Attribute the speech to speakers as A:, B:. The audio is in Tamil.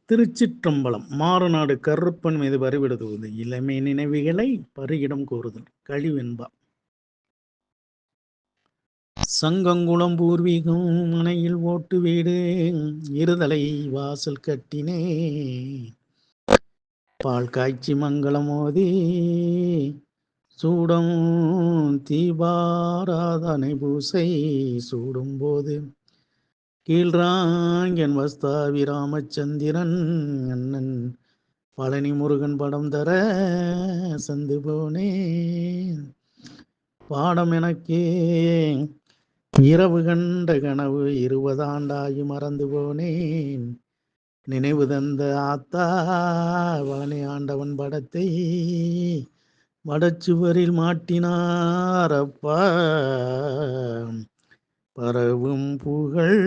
A: திருச்சிற்றம்பலம். மாறுநாடு கருப்பன் மீது பறிவிடுதுவது இளமை நினைவுகளை பருகிடம் கூறுதல் கழிவென்பா. சங்கங்குளம் பூர்வீகம் மனையில் ஓட்டு வீடு இருதலை வாசல் கட்டினே பால் காய்ச்சி மங்களம் மோதி சூடம் தீபாராதனை பூசை சூடும் போது கீழ்ராங்கன் வஸ்தாவி ராமச்சந்திரன் அண்ணன் பழனி முருகன் படம் தர சந்து போனேன். பாடம் எனக்கு இரவு கண்ட கனவு 20 ஆண்டாகி மறந்து போனேன். நினைவு தந்த ஆத்தா பழனி ஆண்டவன் படத்தை வடச்சுவரில் மாட்டினார் அப்பா. பரவும் புகழ்